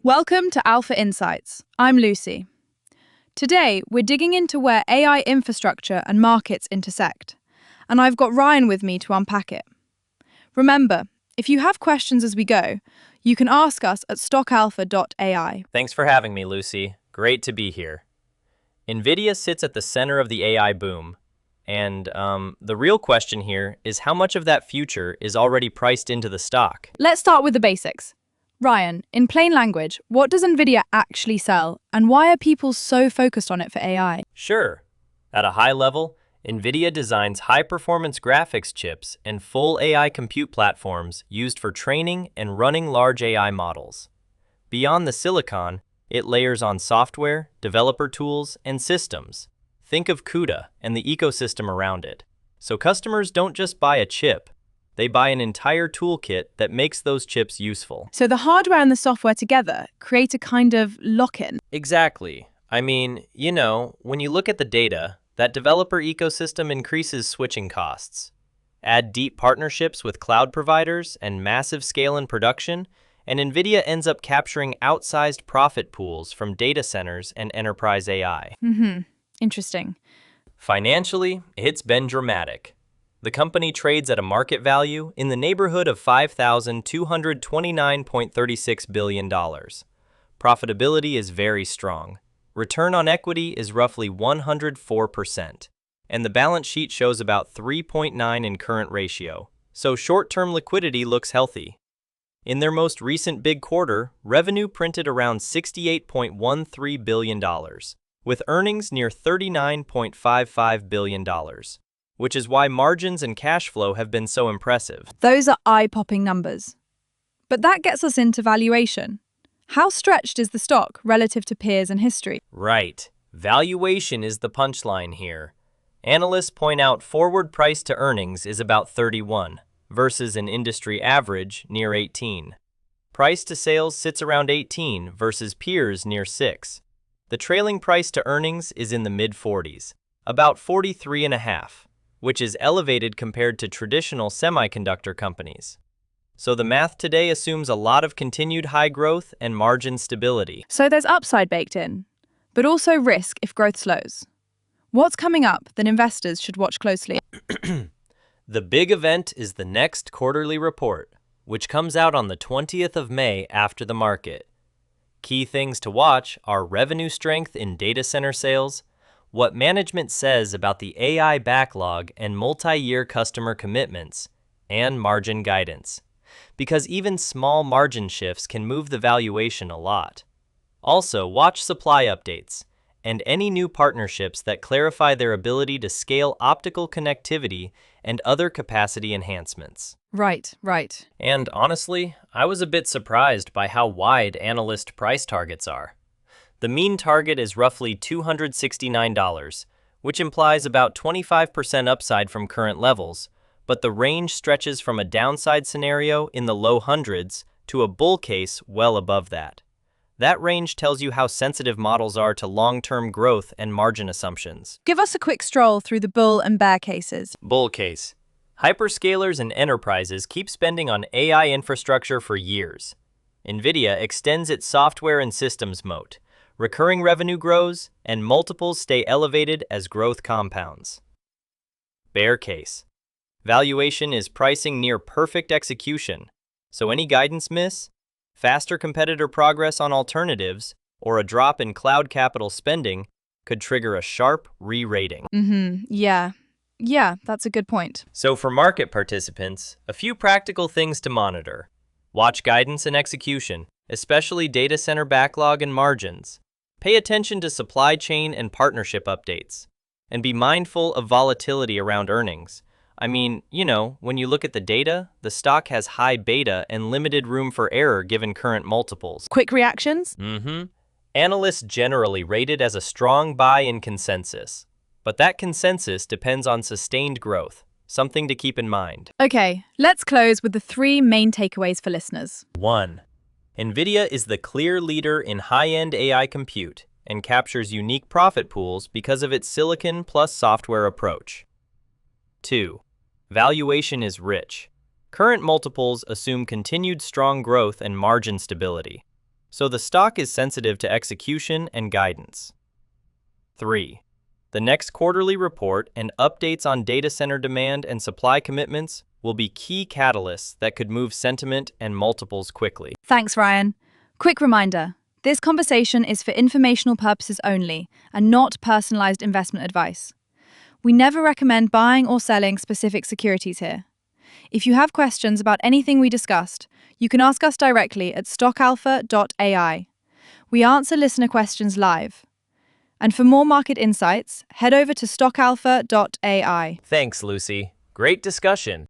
Welcome to Alpha Insights. I'm Lucy. Today, we're digging into where AI infrastructure and markets intersect, and I've got Ryan with me to unpack it. Remember, if you have questions as we go, you can ask us at stockalpha.ai. Thanks for having me, Lucy. Great to be here. NVIDIA sits at the center of the AI boom, and the real question here is how much of that future is already priced into the stock? Let's start with the basics. Ryan, in plain language, what does NVIDIA actually sell, and why are people so focused on it for AI? Sure. At a high level, NVIDIA designs high-performance graphics chips and full AI compute platforms used for training and running large AI models. Beyond the silicon, it layers on software, developer tools, and systems. Think of CUDA and the ecosystem around it. So customers don't just buy a chip, they buy an entire toolkit that makes those chips useful. So the hardware and the software together create a kind of lock-in. Exactly. I mean, when you look at the data, that developer ecosystem increases switching costs. Add deep partnerships with cloud providers and massive scale in production, and NVIDIA ends up capturing outsized profit pools from data centers and enterprise AI. Interesting. Financially, it's been dramatic. The company trades at a market value in the neighborhood of $5,229.36 billion. Profitability is very strong. Return on equity is roughly 104%, and the balance sheet shows about 3.9 in current ratio, so short-term liquidity looks healthy. In their most recent big quarter, revenue printed around $68.13 billion, with earnings near $39.55 billion. Which is why margins and cash flow have been so impressive. Those are eye-popping numbers. But that gets us into valuation. How stretched is the stock relative to peers and history? Right. Valuation is the punchline here. Analysts point out forward price to earnings is about 31 versus an industry average near 18. Price to sales sits around 18 versus peers near 6. The trailing price to earnings is in the mid-40s, about 43.5. which is elevated compared to traditional semiconductor companies. So the math today assumes a lot of continued high growth and margin stability. So there's upside baked in, but also risk if growth slows. What's coming up that investors should watch closely? The big event is the next quarterly report, which comes out on the 20th of May after the market. Key things to watch are revenue strength in data center sales, what management says about the AI backlog and multi-year customer commitments, and margin guidance, because even small margin shifts can move the valuation a lot. Also, watch supply updates and any new partnerships that clarify their ability to scale optical connectivity and other capacity enhancements. Right. And honestly, I was a bit surprised by how wide analyst price targets are. The mean target is roughly $269, which implies about 25% upside from current levels, but the range stretches from a downside scenario in the low hundreds to a bull case well above that. That range tells you how sensitive models are to long-term growth and margin assumptions. Give us a quick stroll through the bull and bear cases. Bull case. Hyperscalers and enterprises keep spending on AI infrastructure for years. NVIDIA extends its software and systems moat. Recurring revenue grows, and multiples stay elevated as growth compounds. Bear case. Valuation is pricing near perfect execution, so any guidance miss, faster competitor progress on alternatives, or a drop in cloud capital spending could trigger a sharp re-rating. Yeah, that's a good point. So for market participants, a few practical things to monitor. Watch guidance and execution, especially data center backlog and margins. Pay attention to supply chain and partnership updates, and be mindful of volatility around earnings. I mean, when you look at the data, the stock has high beta and limited room for error given current multiples. Quick reactions? Analysts generally rate it as a strong buy in consensus, but that consensus depends on sustained growth, something to keep in mind. Okay, let's close with the 3 main takeaways for listeners. 1. NVIDIA is the clear leader in high-end AI compute and captures unique profit pools because of its silicon plus software approach. 2. Valuation is rich. Current multiples assume continued strong growth and margin stability. so the stock is sensitive to execution and guidance. 3. The next quarterly report and updates on data center demand and supply commitments will be key catalysts that could move sentiment and multiples quickly. Thanks, Ryan. Quick reminder, this conversation is for informational purposes only and not personalized investment advice. We never recommend buying or selling specific securities here. If you have questions about anything we discussed, you can ask us directly at stockalpha.ai. We answer listener questions live. And for more market insights, head over to stockalpha.ai. Thanks, Lucy. Great discussion.